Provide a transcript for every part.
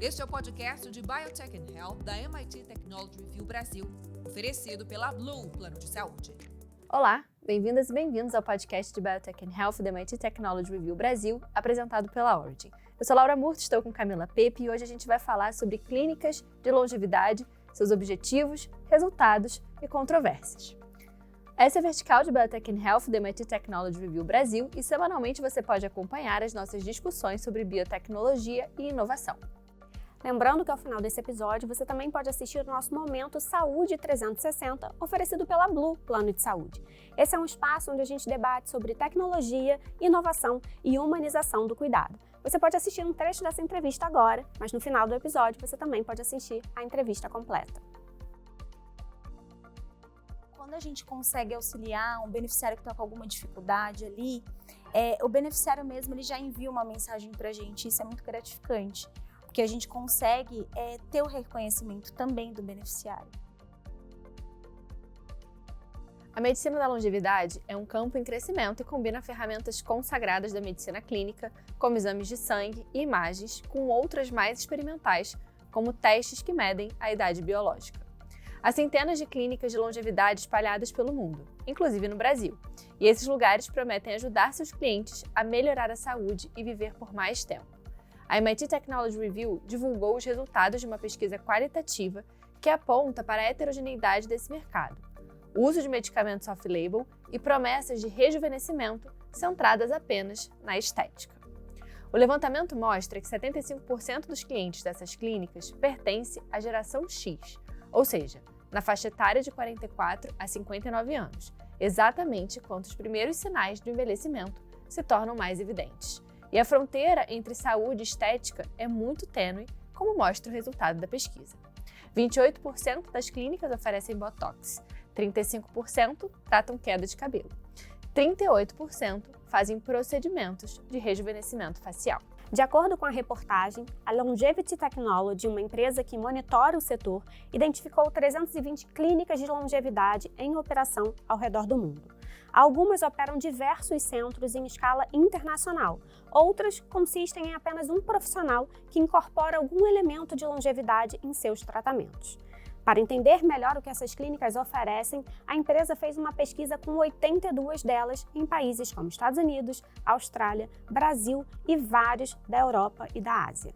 Este é o podcast de Biotech and Health da MIT Technology Review Brasil, oferecido pela Blue Plano de Saúde. Olá, bem-vindas e bem-vindos ao podcast de Biotech and Health da MIT Technology Review Brasil, apresentado pela Origin. Eu sou Laura Murta, estou com Camila Pepe e hoje a gente vai falar sobre clínicas de longevidade, seus objetivos, resultados e controvérsias. Essa é a vertical de Biotech and Health da MIT Technology Review Brasil e semanalmente você pode acompanhar as nossas discussões sobre biotecnologia e inovação. Lembrando que ao final desse episódio você também pode assistir o nosso Momento Saúde 360, oferecido pela Blue Plano de Saúde. Esse é um espaço onde a gente debate sobre tecnologia, inovação e humanização do cuidado. Você pode assistir um trecho dessa entrevista agora, mas no final do episódio você também pode assistir a entrevista completa. Quando a gente consegue auxiliar um beneficiário que está com alguma dificuldade ali, o beneficiário mesmo ele já envia uma mensagem para a gente, isso é muito gratificante. Porque a gente consegue ter o reconhecimento também do beneficiário. A medicina da longevidade é um campo em crescimento e combina ferramentas consagradas da medicina clínica, como exames de sangue e imagens, com outras mais experimentais, como testes que medem a idade biológica. Há centenas de clínicas de longevidade espalhadas pelo mundo, inclusive no Brasil, e esses lugares prometem ajudar seus clientes a melhorar a saúde e viver por mais tempo. A MIT Technology Review divulgou os resultados de uma pesquisa qualitativa que aponta para a heterogeneidade desse mercado, o uso de medicamentos off-label e promessas de rejuvenescimento centradas apenas na estética. O levantamento mostra que 75% dos clientes dessas clínicas pertence à geração X, ou seja, na faixa etária de 44 a 59 anos, exatamente quando os primeiros sinais do envelhecimento se tornam mais evidentes. E a fronteira entre saúde e estética é muito tênue, como mostra o resultado da pesquisa. 28% das clínicas oferecem botox, 35% tratam queda de cabelo, 38% fazem procedimentos de rejuvenescimento facial. De acordo com a reportagem, a Longevity Technology, uma empresa que monitora o setor, identificou 320 clínicas de longevidade em operação ao redor do mundo. Algumas operam diversos centros em escala internacional, outras consistem em apenas um profissional que incorpora algum elemento de longevidade em seus tratamentos. Para entender melhor o que essas clínicas oferecem, a empresa fez uma pesquisa com 82 delas em países como Estados Unidos, Austrália, Brasil e vários da Europa e da Ásia.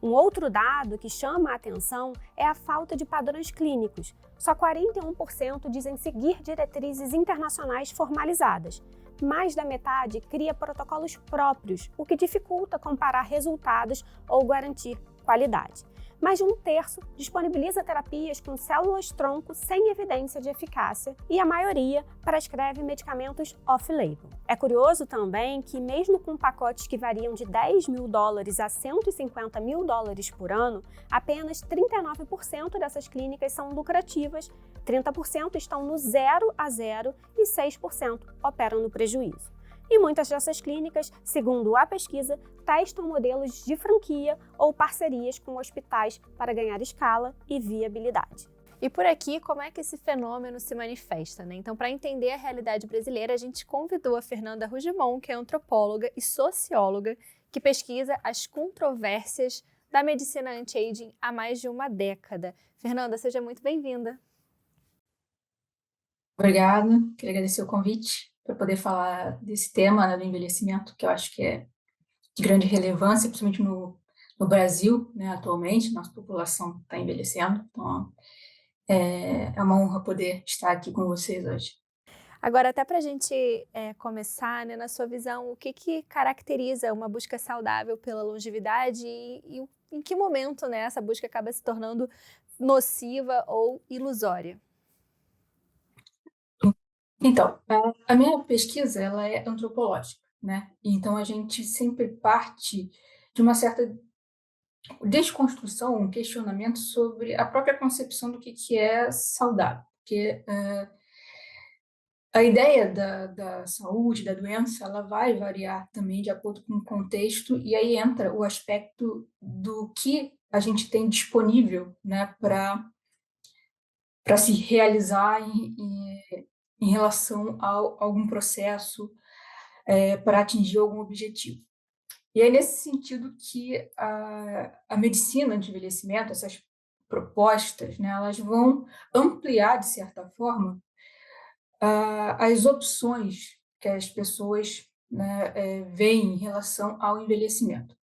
Um outro dado que chama a atenção é a falta de padrões clínicos. Só 41% dizem seguir diretrizes internacionais formalizadas. Mais da metade cria protocolos próprios, o que dificulta comparar resultados ou garantir qualidade. Mais de um terço disponibiliza terapias com células-tronco sem evidência de eficácia e a maioria prescreve medicamentos off-label. É curioso também que, mesmo com pacotes que variam de $10 mil a $150 mil por ano, apenas 39% dessas clínicas são lucrativas, 30% estão no 0 a 0 e 6% operam no prejuízo. E muitas dessas clínicas, segundo a pesquisa, testam modelos de franquia ou parcerias com hospitais para ganhar escala e viabilidade. E por aqui, como é que esse fenômeno se manifesta, né? Então, para entender a realidade brasileira, a gente convidou a Fernanda Rugimon, que é antropóloga e socióloga, que pesquisa as controvérsias da medicina anti-aging há mais de uma década. Fernanda, seja muito bem-vinda. Obrigada, queria agradecer o convite para poder falar desse tema, né, do envelhecimento, que eu acho que é de grande relevância, principalmente no Brasil, né, atualmente, nossa população está envelhecendo, então é uma honra poder estar aqui com vocês hoje. Agora, até para a gente começar, né, na sua visão, o que caracteriza uma busca saudável pela longevidade e em que momento, né, essa busca acaba se tornando nociva ou ilusória? Então, a minha pesquisa ela é antropológica, né? Então a gente sempre parte de uma certa desconstrução, um questionamento sobre a própria concepção do que é saudável. Porque a ideia da saúde, da doença, ela vai variar também de acordo com o contexto, e aí entra o aspecto do que a gente tem disponível, né, para se realizar em relação a algum processo, para atingir algum objetivo. E é nesse sentido que a medicina de envelhecimento, essas propostas, né, elas vão ampliar, de certa forma, as opções que as pessoas, né, veem em relação ao envelhecimento.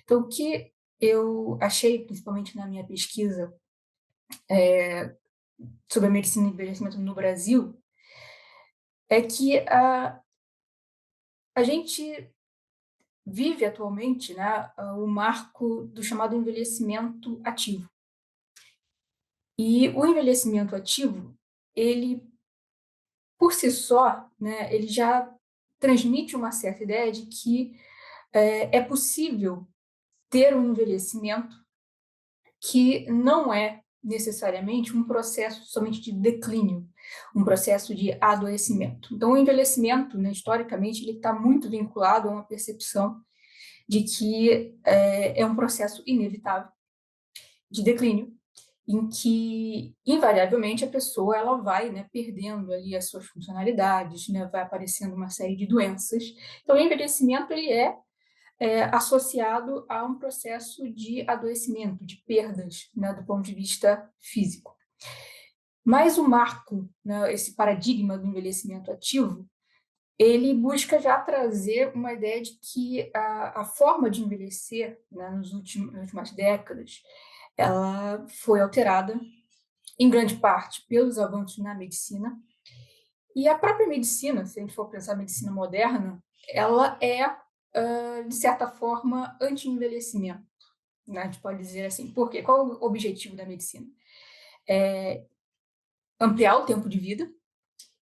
Então, o que eu achei, principalmente na minha pesquisa sobre a medicina de envelhecimento no Brasil, é que a gente vive atualmente, né, o marco do chamado envelhecimento ativo. E o envelhecimento ativo, ele, por si só, né, ele já transmite uma certa ideia de que é possível ter um envelhecimento que não é necessariamente um processo somente de declínio, um processo de adoecimento. Então, o envelhecimento, né, historicamente, ele está muito vinculado a uma percepção de que é um processo inevitável de declínio, em que invariavelmente a pessoa ela vai, né, perdendo ali as suas funcionalidades, né, vai aparecendo uma série de doenças. Então, o envelhecimento ele é associado a um processo de adoecimento, de perdas, né, do ponto de vista físico. Mas o marco, né, esse paradigma do envelhecimento ativo, ele busca já trazer uma ideia de que a forma de envelhecer, né, nas últimas décadas, ela foi alterada, em grande parte, pelos avanços na medicina. E a própria medicina, se a gente for pensar a medicina moderna, ela é, de certa forma, anti-envelhecimento, né? A gente pode dizer assim. Por quê? Qual o objetivo da medicina? Ampliar o tempo de vida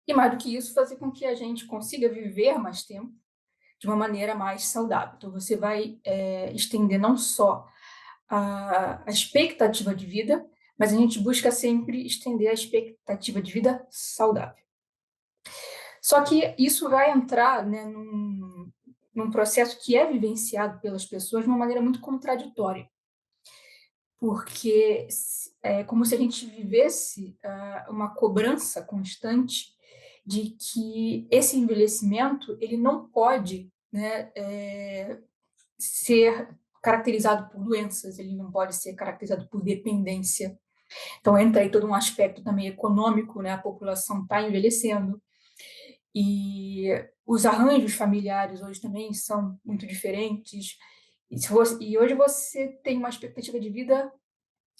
e, mais do que isso, fazer com que a gente consiga viver mais tempo de uma maneira mais saudável. Então, você vai estender não só a expectativa de vida, mas a gente busca sempre estender a expectativa de vida saudável. Só que isso vai entrar, né, num processo que é vivenciado pelas pessoas de uma maneira muito contraditória, porque é como se a gente vivesse uma cobrança constante de que esse envelhecimento ele não pode, né, ser caracterizado por doenças, ele não pode ser caracterizado por dependência. Então entra aí todo um aspecto também econômico, né? A população está envelhecendo e os arranjos familiares hoje também são muito diferentes. E hoje você tem uma expectativa de vida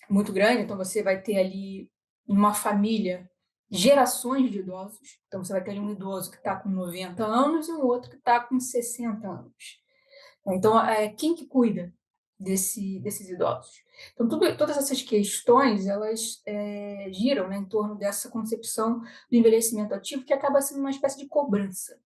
muito grande, então você vai ter ali uma família gerações de idosos. Então você vai ter ali um idoso que está com 90 anos e um outro que está com 60 anos. Então, quem que cuida desses idosos? Então, todas essas questões, elas giram, né, em torno dessa concepção do envelhecimento ativo, que acaba sendo uma espécie de cobrança.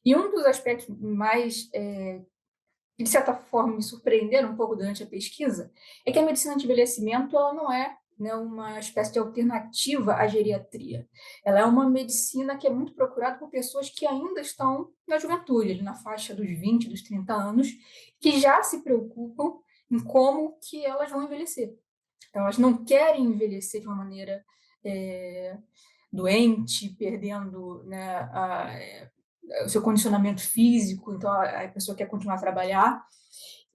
E um dos aspectos mais, que, de certa forma, me surpreenderam um pouco durante a pesquisa, é que a medicina de envelhecimento ela não é, né, uma espécie de alternativa à geriatria. Ela é uma medicina que é muito procurada por pessoas que ainda estão na juventude, ali na faixa dos 20, dos 30 anos, que já se preocupam em como que elas vão envelhecer. Então, elas não querem envelhecer de uma maneira doente, perdendo, né, o seu condicionamento físico, então a pessoa quer continuar a trabalhar,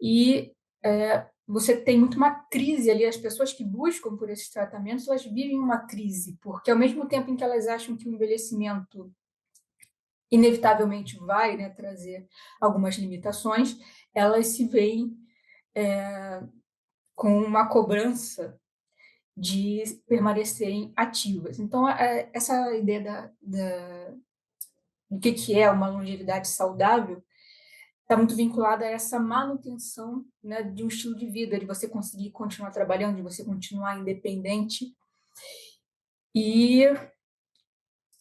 e você tem muito uma crise ali, as pessoas que buscam por esses tratamentos, elas vivem uma crise, porque ao mesmo tempo em que elas acham que o envelhecimento inevitavelmente vai, né, trazer algumas limitações, elas se veem com uma cobrança de permanecerem ativas. Então, essa ideia do que é uma longevidade saudável está muito vinculada a essa manutenção, né, de um estilo de vida, de você conseguir continuar trabalhando, de você continuar independente. E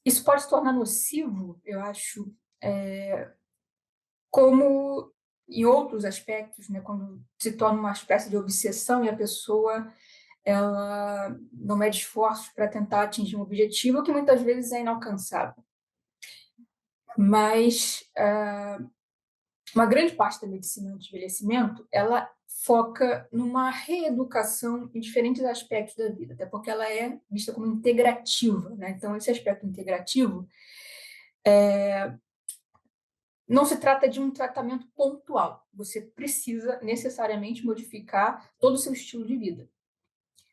isso pode se tornar nocivo, eu acho, como em outros aspectos, né, quando se torna uma espécie de obsessão e a pessoa ela não mede esforços para tentar atingir um objetivo que muitas vezes é inalcançável. Mas uma grande parte da medicina do envelhecimento, ela foca numa reeducação em diferentes aspectos da vida, até porque ela é vista como integrativa, né? Então, esse aspecto integrativo não se trata de um tratamento pontual. Você precisa necessariamente modificar todo o seu estilo de vida.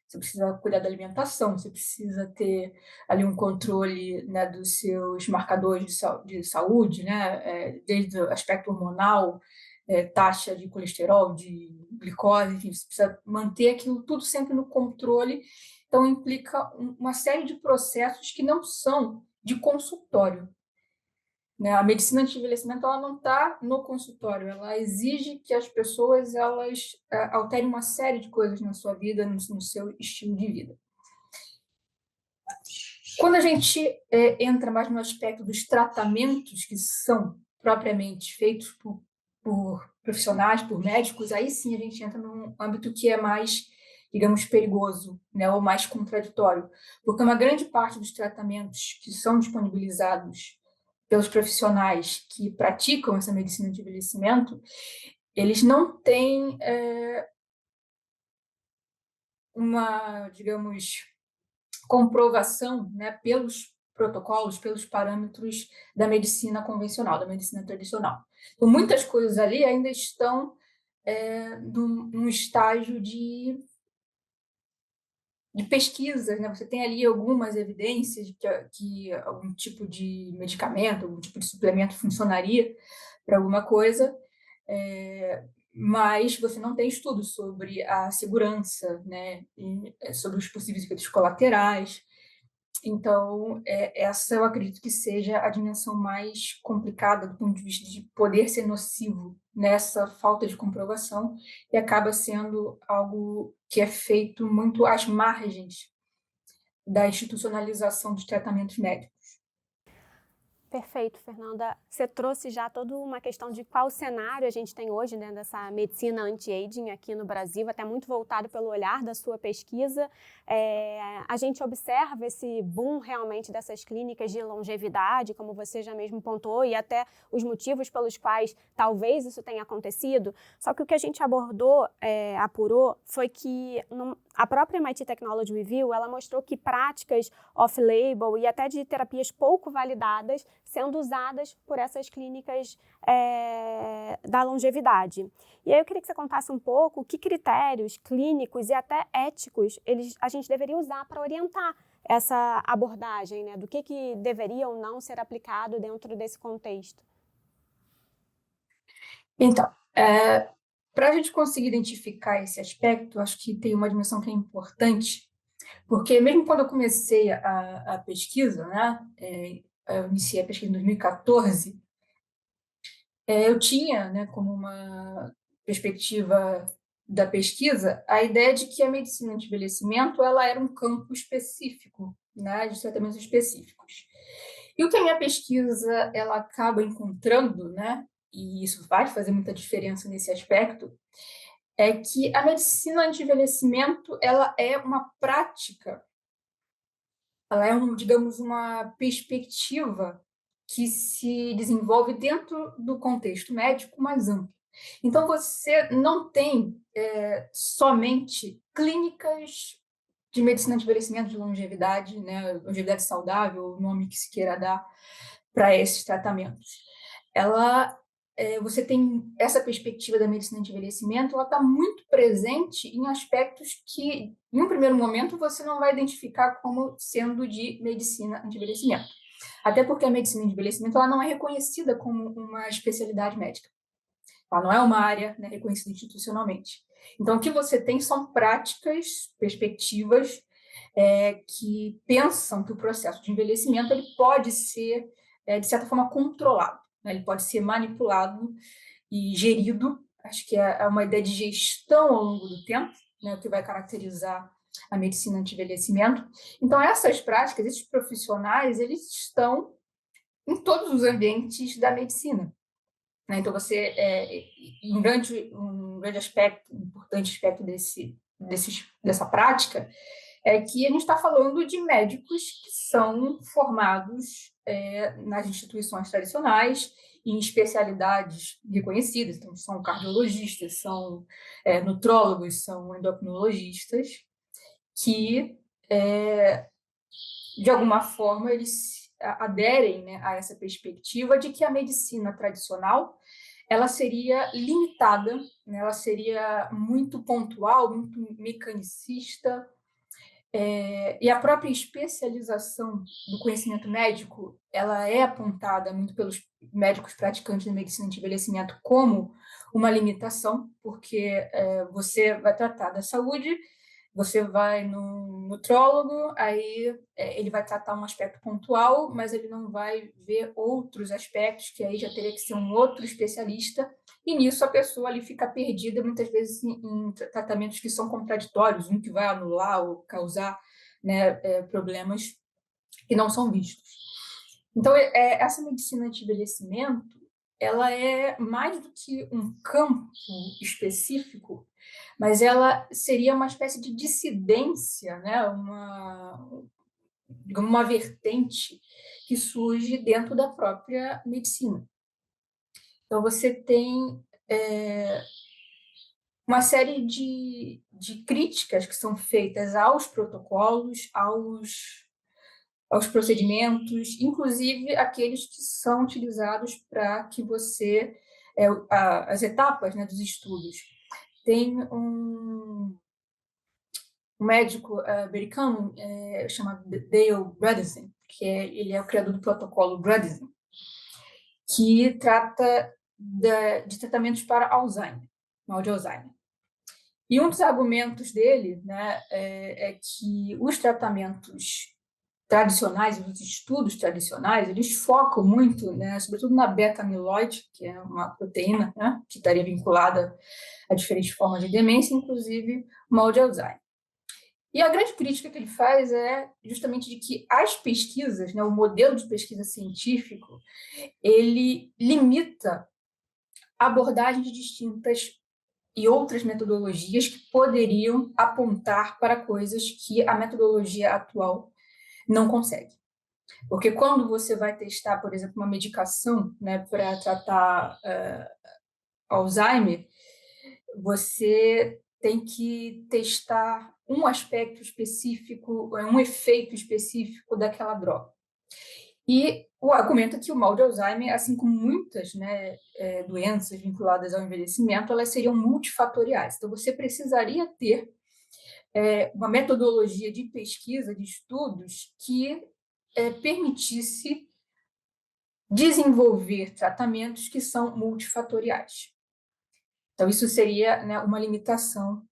Você precisa cuidar da alimentação, você precisa ter ali um controle, né, dos seus marcadores de saúde, né, desde o aspecto hormonal, taxa de colesterol, de glicose, enfim, você precisa manter aquilo tudo sempre no controle. Então, implica uma série de processos que não são de consultório, né? A medicina anti-envelhecimento ela não está no consultório, ela exige que as pessoas alterem uma série de coisas na sua vida, no seu estilo de vida. Quando a gente entra mais no aspecto dos tratamentos que são propriamente feitos por profissionais, por médicos, aí sim a gente entra num âmbito que é mais, digamos, perigoso, né, ou mais contraditório, porque uma grande parte dos tratamentos que são disponibilizados pelos profissionais que praticam essa medicina de envelhecimento, eles não têm uma, digamos, comprovação, né, pelos protocolos, pelos parâmetros da medicina convencional, da medicina tradicional. Então, muitas coisas ali ainda estão num estágio de pesquisa, né? Você tem ali algumas evidências de que algum tipo de medicamento, algum tipo de suplemento funcionaria para alguma coisa, mas você não tem estudos sobre a segurança, né? Sobre os possíveis efeitos colaterais. Então, essa eu acredito que seja a dimensão mais complicada do ponto de vista de poder ser nocivo nessa falta de comprovação, e acaba sendo algo que é feito muito às margens da institucionalização dos tratamentos médicos. Perfeito, Fernanda. Você trouxe já toda uma questão de qual cenário a gente tem hoje, né, dessa medicina anti-aging aqui no Brasil, até muito voltado pelo olhar da sua pesquisa. A gente observa esse boom realmente dessas clínicas de longevidade, como você já mesmo pontuou, e até os motivos pelos quais talvez isso tenha acontecido. Só que o que a gente abordou, apurou, foi que a própria MIT Technology Review, ela mostrou que práticas off-label e até de terapias pouco validadas sendo usadas por essas clínicas da longevidade. E aí eu queria que você contasse um pouco que critérios clínicos e até éticos a gente deveria usar para orientar essa abordagem, né? Do que deveria ou não ser aplicado dentro desse contexto. Então, para a gente conseguir identificar esse aspecto, acho que tem uma dimensão que é importante, porque mesmo quando eu comecei a pesquisa, né, eu iniciei a pesquisa em 2014, eu tinha, né, como uma perspectiva da pesquisa a ideia de que a medicina de envelhecimento ela era um campo específico, né, de tratamentos específicos. E o que a minha pesquisa ela acaba encontrando, né, e isso vai fazer muita diferença nesse aspecto, é que a medicina anti-envelhecimento ela é uma prática, ela é, digamos, uma perspectiva que se desenvolve dentro do contexto médico mais amplo. Então, você não tem somente clínicas de medicina de envelhecimento, de longevidade, né, longevidade saudável, o nome que se queira dar para esses tratamentos. Você tem essa perspectiva da medicina de envelhecimento, ela está muito presente em aspectos que, em um primeiro momento, você não vai identificar como sendo de medicina de envelhecimento. Até porque a medicina de envelhecimento ela não é reconhecida como uma especialidade médica. Ela não é uma área, né, reconhecida institucionalmente. Então, o que você tem são práticas, perspectivas que pensam que o processo de envelhecimento ele pode ser, de certa forma, controlado, né? Ele pode ser manipulado e gerido. Acho que é uma ideia de gestão ao longo do tempo, né, o que vai caracterizar a medicina anti-envelhecimento. Então, essas práticas, esses profissionais, eles estão em todos os ambientes da medicina. Né? Então, um grande aspecto, um importante aspecto dessa prática é que a gente está falando de médicos que são formados nas instituições tradicionais, em especialidades reconhecidas, então são cardiologistas, são nutrólogos, são endocrinologistas, que, de alguma forma, eles aderem, né, a essa perspectiva de que a medicina tradicional ela seria limitada, né, ela seria muito pontual, muito mecanicista, e a própria especialização do conhecimento médico, ela é apontada muito pelos médicos praticantes de medicina de envelhecimento como uma limitação, porque você vai tratar da saúde, você vai no nutrólogo, aí ele vai tratar um aspecto pontual, mas ele não vai ver outros aspectos, que aí já teria que ser um outro especialista, e nisso a pessoa ali fica perdida, muitas vezes em tratamentos que são contraditórios, um que vai anular ou causar, né, problemas que não são vistos. Então, essa medicina de envelhecimento, ela é mais do que um campo específico, mas ela seria uma espécie de dissidência, né? Uma vertente que surge dentro da própria medicina. Então, você tem uma série de críticas que são feitas aos protocolos, aos procedimentos, inclusive aqueles que são utilizados para que você, as etapas, né, dos estudos. Tem um médico americano chamado Dale Bredesen, ele é o criador do protocolo Bredesen, que trata de tratamentos para Alzheimer, mal de Alzheimer. E um dos argumentos dele, né, é que os tratamentos tradicionais, os estudos tradicionais, eles focam muito, né, sobretudo na beta-amiloide, que é uma proteína, né, que estaria vinculada a diferentes formas de demência, inclusive o mal de Alzheimer. E a grande crítica que ele faz é justamente de que as pesquisas, né, o modelo de pesquisa científico, ele limita abordagens distintas e outras metodologias que poderiam apontar para coisas que a metodologia atual não consegue. Porque quando você vai testar, por exemplo, uma medicação, né, para tratar Alzheimer, você tem que testar um aspecto específico, um efeito específico daquela droga. E o argumento é que o mal de Alzheimer, assim como muitas, né, doenças vinculadas ao envelhecimento, elas seriam multifatoriais. Então, você precisaria ter uma metodologia de pesquisa, de estudos, que permitisse desenvolver tratamentos que são multifatoriais. Então, isso seria, né, uma limitação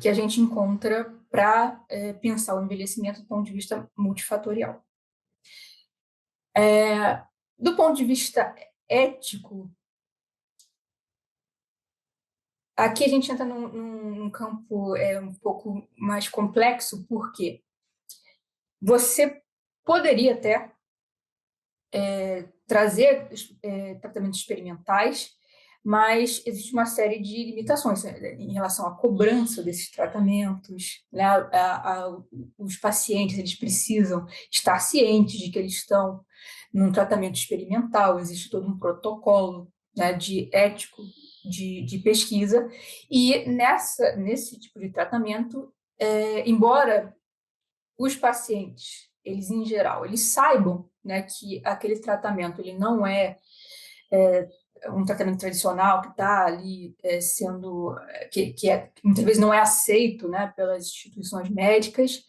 que a gente encontra para pensar o envelhecimento do ponto de vista multifatorial. Do ponto de vista ético, aqui a gente entra num campo um pouco mais complexo, porque você poderia até trazer tratamentos experimentais, mas existe uma série de limitações em relação à cobrança desses tratamentos, né? Os pacientes eles precisam estar cientes de que eles estão num tratamento experimental, existe todo um protocolo, né, de ético de pesquisa, e nesse tipo de tratamento, embora os pacientes, eles em geral, eles saibam, né, que aquele tratamento ele não é um tratamento tradicional que está ali sendo, que muitas vezes não é aceito, né, pelas instituições médicas,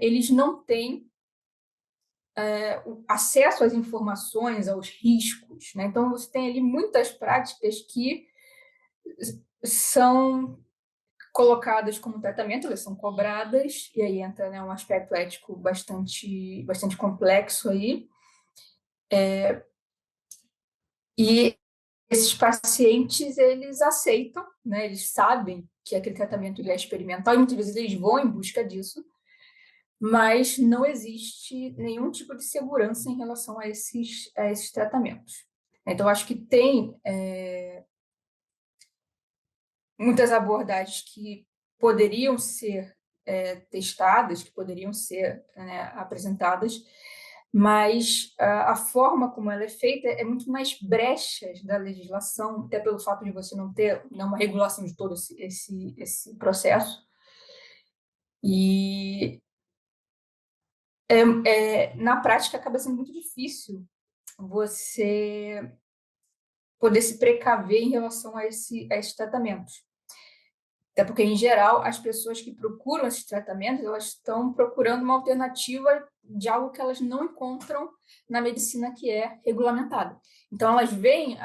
eles não têm acesso às informações, aos riscos, né? Então, você tem ali muitas práticas que são colocadas como tratamento, elas são cobradas, e aí entra, né, um aspecto ético bastante complexo aí. E esses pacientes, eles aceitam, né, eles sabem que aquele tratamento é experimental, e muitas vezes eles vão em busca disso, mas não existe nenhum tipo de segurança em relação a esses tratamentos. Então, acho que tem muitas abordagens que poderiam ser testadas, que poderiam ser, né, apresentadas, mas a forma como ela é feita é muito mais brechas da legislação, até pelo fato de você não ter uma regulação de todo esse processo. E Na prática acaba sendo muito difícil você poder se precaver em relação a esses tratamentos. Até porque, em geral, as pessoas que procuram esses tratamentos, elas estão procurando uma alternativa de algo que elas não encontram na medicina que é regulamentada. Então, elas veem,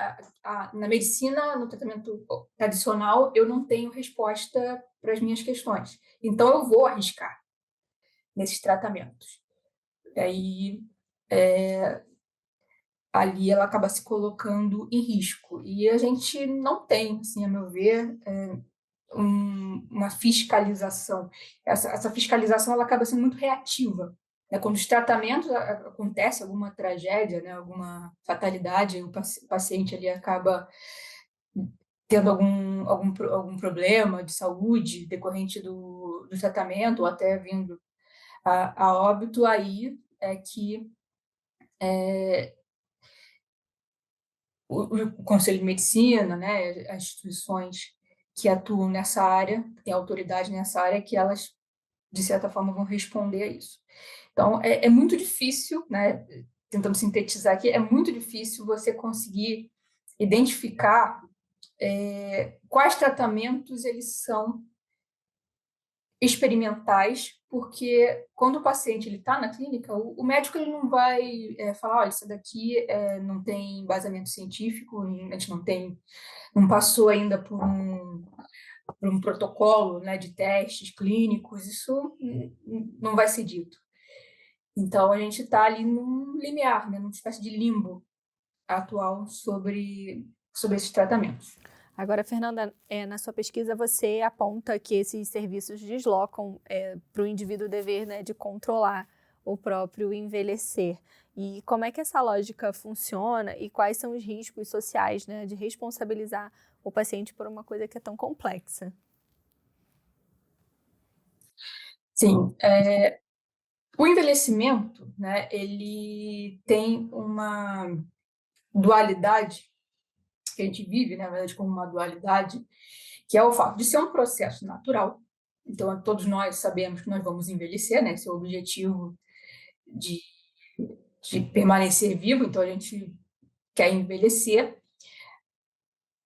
na medicina, no tratamento tradicional, eu não tenho resposta para as minhas questões. Então, eu vou arriscar nesses tratamentos. E aí, ali ela acaba se colocando em risco. E a gente não tem, assim, a meu ver, uma fiscalização. Essa fiscalização ela acaba sendo muito reativa. Né? Quando os tratamentos acontece alguma tragédia, né, alguma fatalidade, o paciente ali acaba tendo algum problema de saúde decorrente do tratamento, ou até vindo a óbito, aí é que o Conselho de Medicina, né, as instituições que atuam nessa área, que têm autoridade nessa área, que elas, de certa forma, vão responder a isso. Então, é muito difícil, né, tentando sintetizar aqui, é muito difícil você conseguir identificar quais tratamentos eles são experimentais, porque quando o paciente está na clínica, o médico ele não vai falar, olha, isso daqui não tem embasamento científico, a gente não passou ainda por um protocolo, né, de testes clínicos, isso não vai ser dito. Então, a gente está ali num limiar, né, numa espécie de limbo atual sobre esses tratamentos. Agora, Fernanda, na sua pesquisa você aponta que esses serviços deslocam para o indivíduo o dever, né, de controlar o próprio envelhecer. E como é que essa lógica funciona e quais são os riscos sociais, né, de responsabilizar o paciente por uma coisa que é tão complexa? Sim, o envelhecimento, né, ele tem uma dualidade que a gente vive, né, na verdade, como uma dualidade, que é o fato de ser um processo natural. Então, todos nós sabemos que nós vamos envelhecer, né? Esse é o objetivo de permanecer vivo, então a gente quer envelhecer.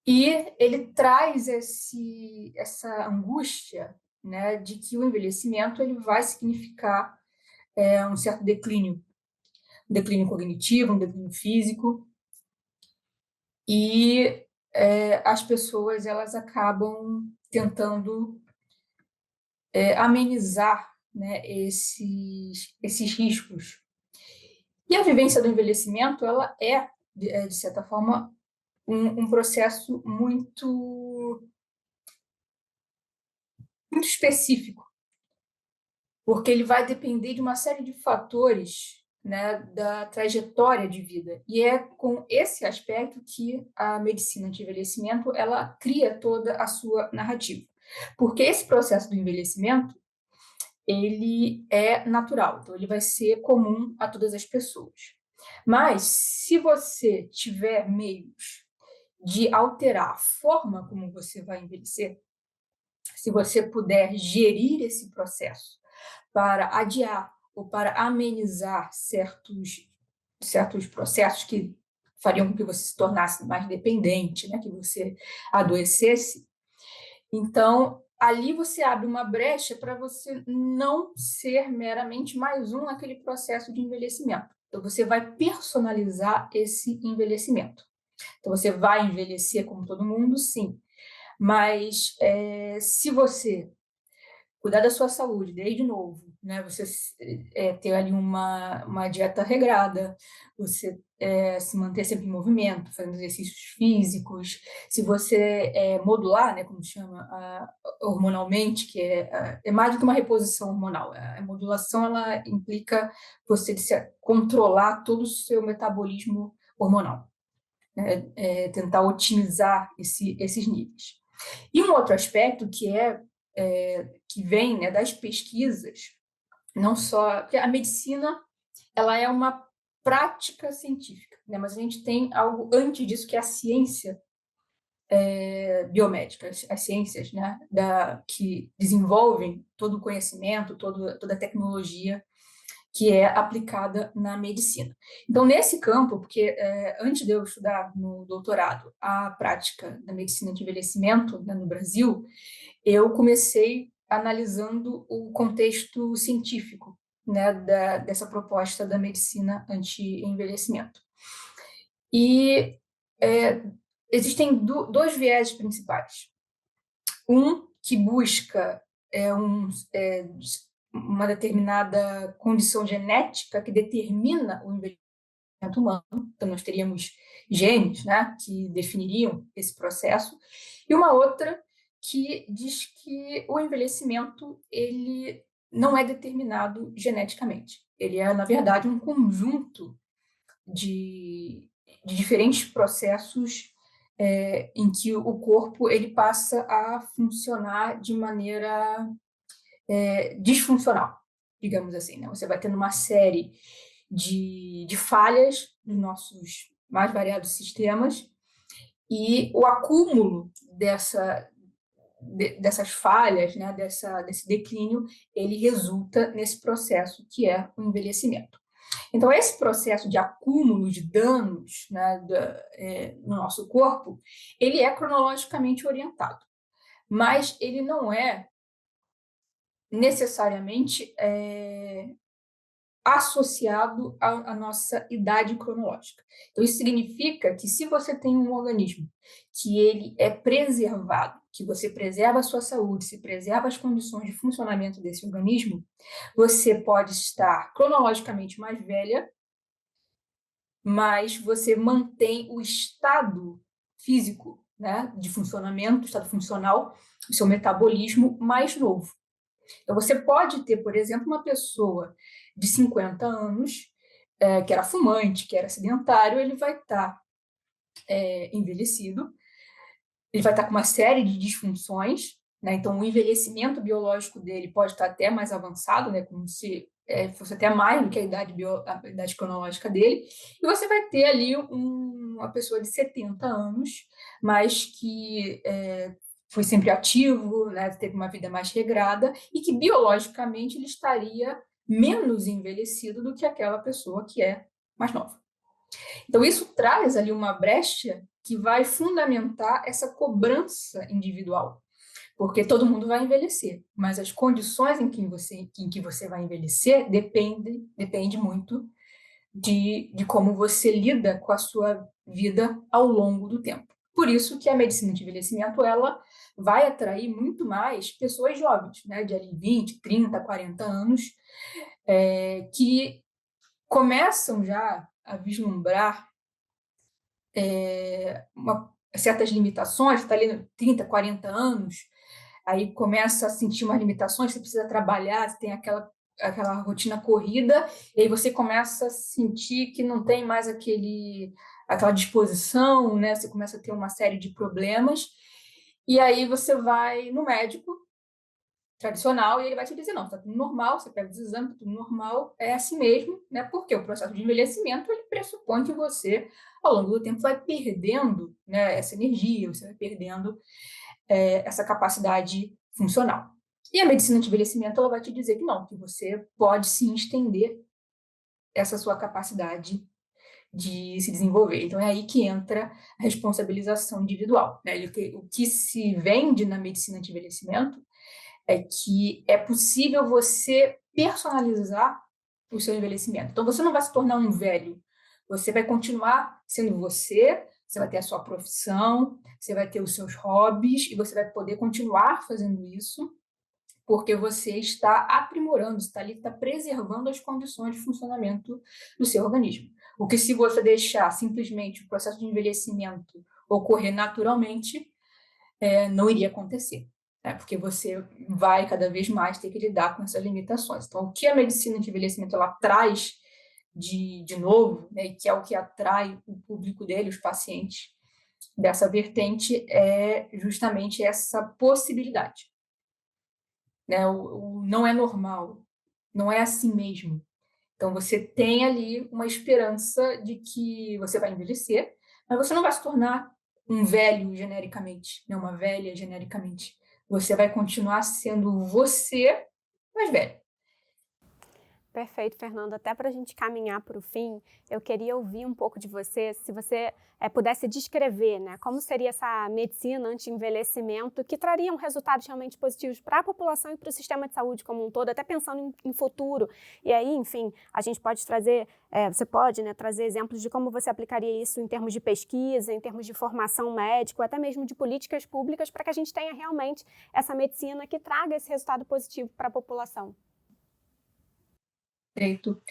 E ele traz essa angústia, né, de que o envelhecimento ele vai significar um certo um declínio cognitivo, um declínio físico, e as pessoas elas acabam tentando amenizar, né, esses riscos. E a vivência do envelhecimento ela de certa forma, um processo muito específico, porque ele vai depender de uma série de fatores, né, da trajetória de vida. E é com esse aspecto que a medicina de envelhecimento ela cria toda a sua narrativa. Porque esse processo do envelhecimento, ele é natural, então ele vai ser comum a todas as pessoas. Mas, se você tiver meios de alterar a forma como você vai envelhecer, se você puder gerir esse processo para adiar ou para amenizar certos processos que fariam com que você se tornasse mais dependente, né, que você adoecesse, então ali você abre uma brecha para você não ser meramente mais um naquele processo de envelhecimento. Então você vai personalizar esse envelhecimento. Então você vai envelhecer como todo mundo, sim, mas se você cuidar da sua saúde desde novo, né? Você ter ali uma dieta regrada, você se manter sempre em movimento, fazendo exercícios físicos, se você modular, né, como chama, hormonalmente, que é mais do que uma reposição hormonal. A modulação ela implica você controlar todo o seu metabolismo hormonal, né? Tentar otimizar esses níveis. E um outro aspecto que vem, né, das pesquisas, não só porque a medicina ela é uma prática científica, né, mas a gente tem algo antes disso que é a ciência biomédica, as ciências, né, que desenvolvem todo o conhecimento, toda a tecnologia que é aplicada na medicina. Então, nesse campo, porque antes de eu estudar no doutorado a prática da medicina de envelhecimento, né, no Brasil, eu comecei analisando o contexto científico, né, dessa proposta da medicina anti-envelhecimento. E existem dois viés principais. Um que busca uma determinada condição genética que determina o envelhecimento humano, então nós teríamos genes, né, que definiriam esse processo, e uma outra que diz que o envelhecimento ele não é determinado geneticamente. Ele é, na verdade, um conjunto de diferentes processos em que o corpo ele passa a funcionar de maneira disfuncional, digamos assim, né? Você vai tendo uma série de falhas nos nossos mais variados sistemas e o acúmulo dessas falhas, né, desse declínio, ele resulta nesse processo que é o envelhecimento. Então, esse processo de acúmulo de danos, né, no nosso corpo, ele é cronologicamente orientado, mas ele não é necessariamente associado à nossa idade cronológica. Então, isso significa que se você tem um organismo que ele é preservado, que você preserva a sua saúde, se preserva as condições de funcionamento desse organismo, você pode estar cronologicamente mais velha, mas você mantém o estado físico, né, de funcionamento, o estado funcional, o seu metabolismo mais novo. Então, você pode ter, por exemplo, uma pessoa de 50 anos, que era fumante, que era sedentário, ele vai estar envelhecido, ele vai estar com uma série de disfunções, né? Então, o envelhecimento biológico dele pode estar até mais avançado, né? Como se fosse até mais do que a idade cronológica dele, e você vai ter ali uma pessoa de 70 anos, mas que foi sempre ativo, né, teve uma vida mais regrada e que biologicamente ele estaria menos envelhecido do que aquela pessoa que é mais nova. Então, isso traz ali uma brecha que vai fundamentar essa cobrança individual, porque todo mundo vai envelhecer, mas as condições em que você vai envelhecer depende muito de como você lida com a sua vida ao longo do tempo. Por isso que a medicina de envelhecimento ela vai atrair muito mais pessoas jovens, né, de ali 20, 30, 40 anos, que começam já a vislumbrar certas limitações, está ali 30, 40 anos, aí começa a sentir umas limitações, você precisa trabalhar, você tem aquela rotina corrida, e aí você começa a sentir que não tem mais aquela disposição, né? Você começa a ter uma série de problemas, e aí você vai no médico tradicional e ele vai te dizer, não, está tudo normal, você pega os exames, está tudo normal, é assim mesmo, né? Porque o processo de envelhecimento, ele pressupõe que você, ao longo do tempo, vai perdendo, né, essa energia, você vai perdendo essa capacidade funcional. E a medicina de envelhecimento ela vai te dizer que não, que você pode sim estender essa sua capacidade de se desenvolver. Então, é aí que entra a responsabilização individual, né? O que se vende na medicina de envelhecimento é que é possível você personalizar o seu envelhecimento. Então, você não vai se tornar um velho, você vai continuar sendo você vai ter a sua profissão, você vai ter os seus hobbies e você vai poder continuar fazendo isso porque você está aprimorando, está preservando as condições de funcionamento do seu organismo. O que se você deixar simplesmente o processo de envelhecimento ocorrer naturalmente, não iria acontecer, né? Porque você vai cada vez mais ter que lidar com essas limitações. Então, o que a medicina de envelhecimento ela traz de novo, né, e que é o que atrai o público dele, os pacientes dessa vertente, é justamente essa possibilidade. Né? Não é normal, não é assim mesmo. Então, você tem ali uma esperança de que você vai envelhecer, mas você não vai se tornar um velho genericamente, né? Uma velha genericamente. Você vai continuar sendo você, mais velho. Perfeito, Fernanda. Até para a gente caminhar para o fim, eu queria ouvir um pouco de você, se você pudesse descrever, né, como seria essa medicina anti-envelhecimento que traria resultados realmente positivos para a população e para o sistema de saúde como um todo, até pensando em futuro. E aí, enfim, a gente pode trazer, você pode, né, trazer exemplos de como você aplicaria isso em termos de pesquisa, em termos de formação médica, até mesmo de políticas públicas, para que a gente tenha realmente essa medicina que traga esse resultado positivo para a população. Perfeito.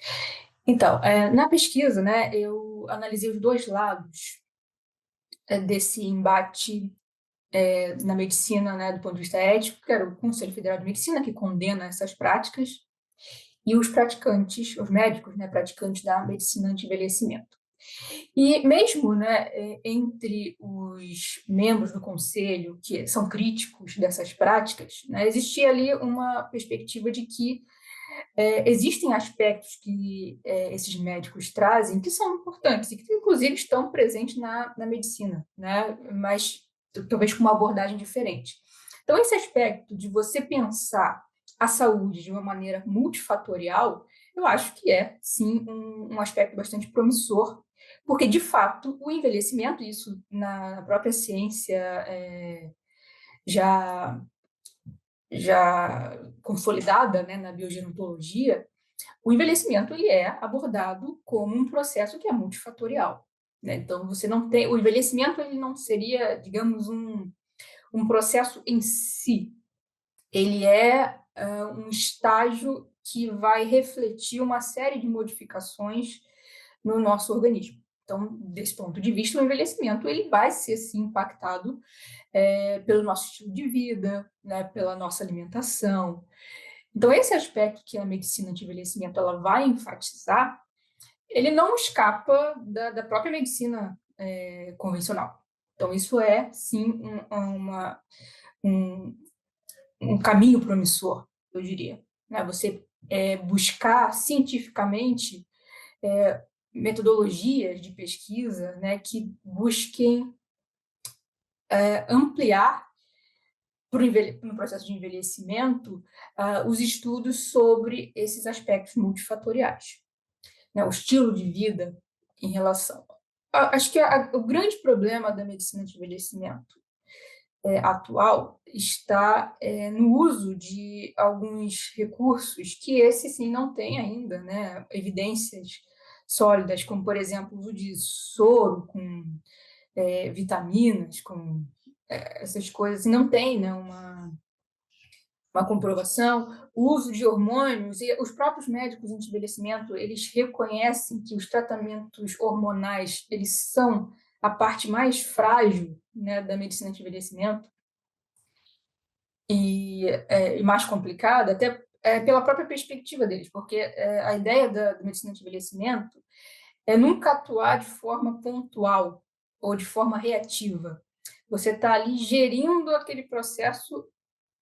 Então, na pesquisa, né, eu analisei os dois lados desse embate na medicina, né, do ponto de vista ético, que era o Conselho Federal de Medicina, que condena essas práticas, e os praticantes, os médicos, né, praticantes da medicina anti-envelhecimento. E mesmo, né, entre os membros do conselho que são críticos dessas práticas, né, existia ali uma perspectiva de que existem aspectos que esses médicos trazem que são importantes e que, inclusive, estão presentes na medicina, né? Mas talvez com uma abordagem diferente. Então, esse aspecto de você pensar a saúde de uma maneira multifatorial, eu acho que é, sim, um aspecto bastante promissor, porque, de fato, o envelhecimento, isso na própria ciência já consolidada, né, na biogerontologia, o envelhecimento ele é abordado como um processo que é multifatorial, né? Então, você não tem o envelhecimento, ele não seria, digamos, um processo em si. Ele é um estágio que vai refletir uma série de modificações no nosso organismo. Então, desse ponto de vista, o envelhecimento ele vai ser, sim, impactado pelo nosso estilo de vida, né, pela nossa alimentação. Então, esse aspecto que a medicina de envelhecimento ela vai enfatizar, ele não escapa da própria medicina convencional. Então, isso é, sim, um caminho promissor, eu diria. Né? Você buscar cientificamente metodologias de pesquisa, né, que busquem ampliar no processo de envelhecimento os estudos sobre esses aspectos multifatoriais, né, o estilo de vida em relação. Acho que o grande problema da medicina de envelhecimento atual está no uso de alguns recursos que esse sim não tem ainda, né, evidências sólidas, como por exemplo o uso de soro com vitaminas, com essas coisas, e não tem, né, uma comprovação, o uso de hormônios, e os próprios médicos em envelhecimento, eles reconhecem que os tratamentos hormonais, eles são a parte mais frágil, né, da medicina de envelhecimento e mais complicada, até pela própria perspectiva deles, porque a ideia da medicina de envelhecimento é nunca atuar de forma pontual ou de forma reativa. Você está ali gerindo aquele processo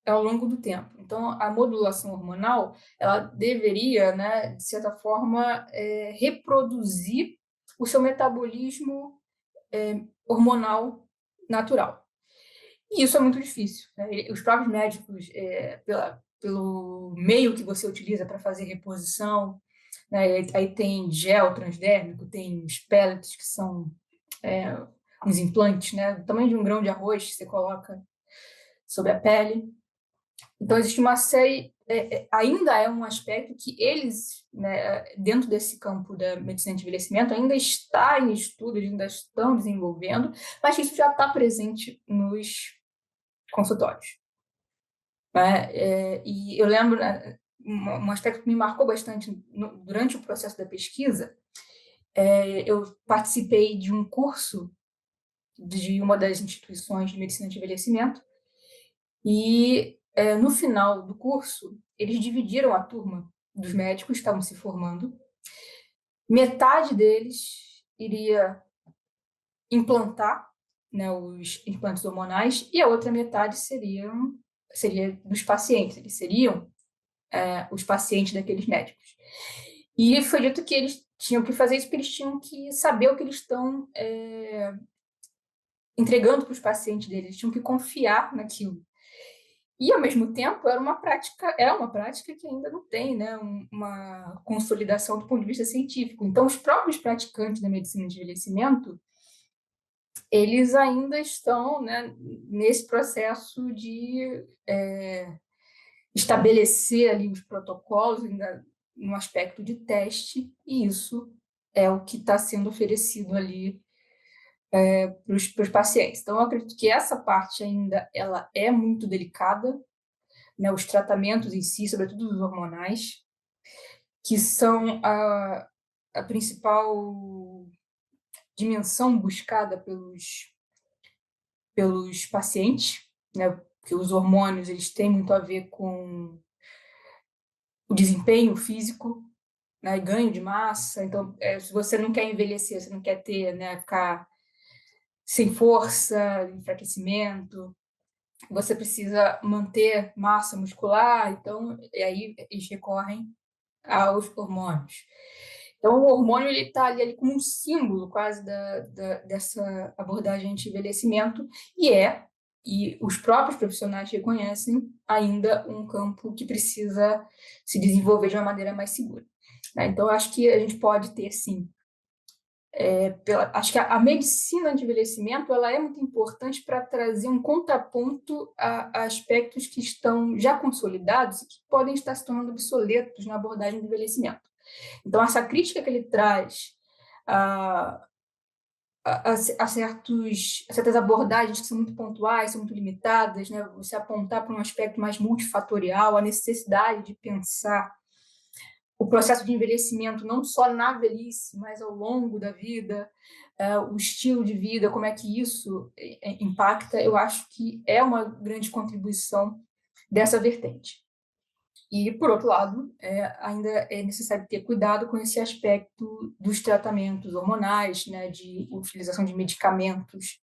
ao longo do tempo. Então, a modulação hormonal, ela deveria, né, de certa forma, reproduzir o seu metabolismo hormonal natural. E isso é muito difícil. Né? Os próprios médicos, pelo meio que você utiliza para fazer reposição, né, aí tem gel transdérmico, tem os pellets, que são uns implantes, né, do tamanho de um grão de arroz que você coloca sobre a pele. Então, existe uma série, ainda é um aspecto que eles, né, dentro desse campo da medicina de envelhecimento, ainda está em estudo, eles ainda estão desenvolvendo, mas isso já está presente nos consultórios. Né? E eu lembro, né, um aspecto que me marcou bastante durante o processo da pesquisa, eu participei de um curso de uma das instituições de medicina de envelhecimento, e no final do curso, eles dividiram a turma dos médicos que estavam se formando. Metade deles iria implantar, né, os implantes hormonais e a outra metade seria dos pacientes, eles seriam os pacientes daqueles médicos. E foi dito que eles tinham que fazer isso porque eles tinham que saber o que eles estão entregando para os pacientes deles, eles tinham que confiar naquilo. E, ao mesmo tempo, é uma prática que ainda não tem, né, uma consolidação do ponto de vista científico. Então, os próprios praticantes da medicina de envelhecimento, eles ainda estão, né, nesse processo de estabelecer ali os protocolos, ainda no aspecto de teste, e isso é o que está sendo oferecido ali para os pacientes. Então, eu acredito que essa parte ainda ela é muito delicada, né, os tratamentos em si, sobretudo os hormonais, que são a principal dimensão buscada pelos pacientes, né, porque os hormônios eles têm muito a ver com o desempenho físico, né, ganho de massa. Então, se você não quer envelhecer, você não quer ter, né, ficar sem força, enfraquecimento, você precisa manter massa muscular, então, e aí eles recorrem aos hormônios. Então, o hormônio está ali como um símbolo quase dessa abordagem anti-envelhecimento, e os próprios profissionais reconhecem ainda um campo que precisa se desenvolver de uma maneira mais segura, né? Então, acho que a gente pode ter, sim, acho que a medicina de envelhecimento ela é muito importante para trazer um contraponto a aspectos que estão já consolidados e que podem estar se tornando obsoletos na abordagem do envelhecimento. Então, essa crítica que ele traz a certas abordagens que são muito pontuais, são muito limitadas, né? Você apontar para um aspecto mais multifatorial, a necessidade de pensar o processo de envelhecimento não só na velhice, mas ao longo da vida, o estilo de vida, como é que isso impacta, eu acho que é uma grande contribuição dessa vertente. E, por outro lado, ainda é necessário ter cuidado com esse aspecto dos tratamentos hormonais, né, de utilização de medicamentos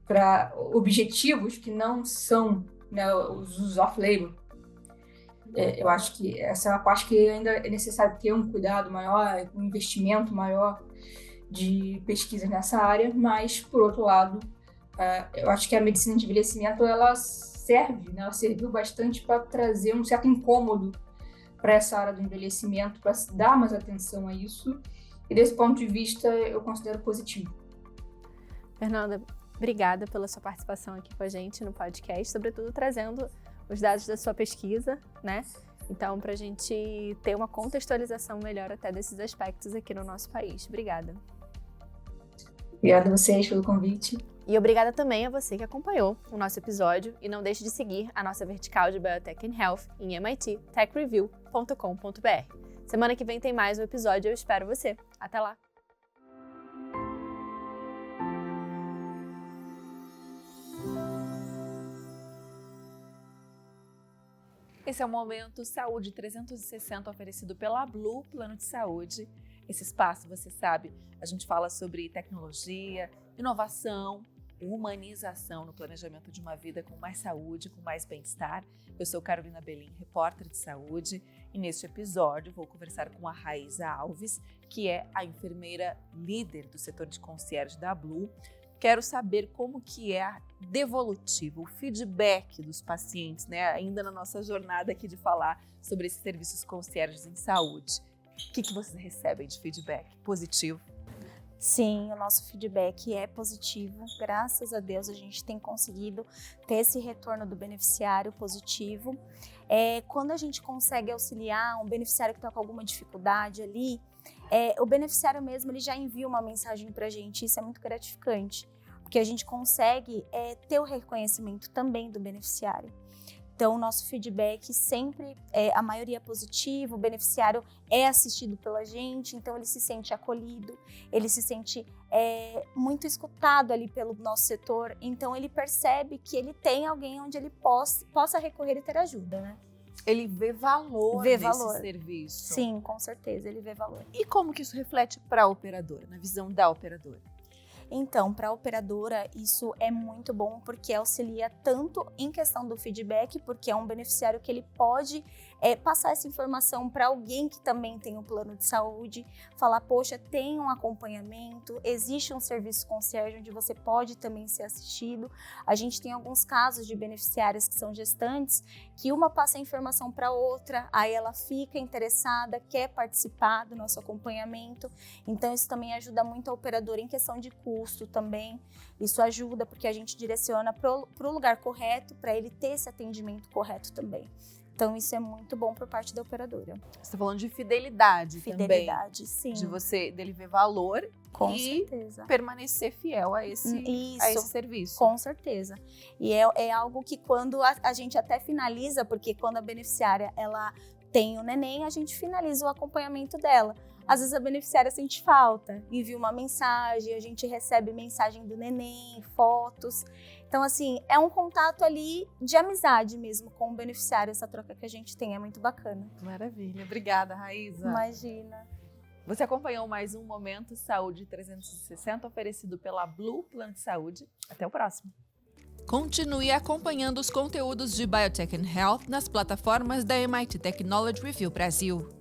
para objetivos que não são, né, os usos off-label. Eu acho que essa é uma parte que ainda é necessário ter um cuidado maior, um investimento maior de pesquisa nessa área, mas, por outro lado, eu acho que a medicina de envelhecimento ela serve, né, ela serviu bastante para trazer um certo incômodo para essa área do envelhecimento, para dar mais atenção a isso, e desse ponto de vista eu considero positivo. Fernanda, obrigada pela sua participação aqui com a gente no podcast, sobretudo trazendo os dados da sua pesquisa, né? Então, para a gente ter uma contextualização melhor até desses aspectos aqui no nosso país. Obrigada. Obrigada a vocês pelo convite. E obrigada também a você que acompanhou o nosso episódio e não deixe de seguir a nossa vertical de Biotech and Health em mittechreview.com.br. Semana que vem tem mais um episódio e eu espero você. Até lá! Esse é o Momento Saúde 360 oferecido pela Blue Plano de Saúde. Esse espaço, você sabe, a gente fala sobre tecnologia, inovação, humanização no planejamento de uma vida com mais saúde, com mais bem-estar. Eu sou Carolina Belim, repórter de saúde, e neste episódio vou conversar com a Raíza Alves, que é a enfermeira líder do setor de concierge da Blue. Quero saber como que é a devolutiva, o feedback dos pacientes, né? Ainda na nossa jornada aqui de falar sobre esses serviços concierges em saúde. O que vocês recebem de feedback? Positivo? Sim, o nosso feedback é positivo. Graças a Deus a gente tem conseguido ter esse retorno do beneficiário positivo. Quando a gente consegue auxiliar um beneficiário que está com alguma dificuldade ali, o beneficiário mesmo ele já envia uma mensagem para a gente. Isso é muito gratificante, porque a gente consegue ter o reconhecimento também do beneficiário. Então, o nosso feedback sempre, a maioria é positivo, o beneficiário é assistido pela gente, então ele se sente acolhido, ele se sente muito escutado ali pelo nosso setor, então ele percebe que ele tem alguém onde ele possa recorrer e ter ajuda, né? Ele vê valor nesse serviço. Sim, com certeza, ele vê valor. E como que isso reflete para a operadora, na visão da operadora? Então, para a operadora, isso é muito bom porque auxilia tanto em questão do feedback, porque é um beneficiário que ele pode passar essa informação para alguém que também tem um plano de saúde, falar, poxa, tem um acompanhamento, existe um serviço concierge onde você pode também ser assistido. A gente tem alguns casos de beneficiárias que são gestantes, que uma passa a informação para outra, aí ela fica interessada, quer participar do nosso acompanhamento. Então, isso também ajuda muito a operadora em questão de custo também. Isso ajuda porque a gente direciona para o lugar correto, para ele ter esse atendimento correto também. Então, isso é muito bom por parte da operadora. Você está falando de fidelidade também. Fidelidade, sim. Dele ver valor Com e certeza. permanecer fiel a esse serviço. Com certeza. E é algo que quando a gente até finaliza, porque quando a beneficiária ela tem o neném, a gente finaliza o acompanhamento dela. Às vezes a beneficiária sente falta, envia uma mensagem, a gente recebe mensagem do neném, fotos. Então, assim, é um contato ali de amizade mesmo com o beneficiário, essa troca que a gente tem, é muito bacana. Maravilha. Obrigada, Raíza. Imagina. Você acompanhou mais um Momento Saúde 360 oferecido pela Blue Plano de Saúde. Até o próximo. Continue acompanhando os conteúdos de Biotech and Health nas plataformas da MIT Technology Review Brasil.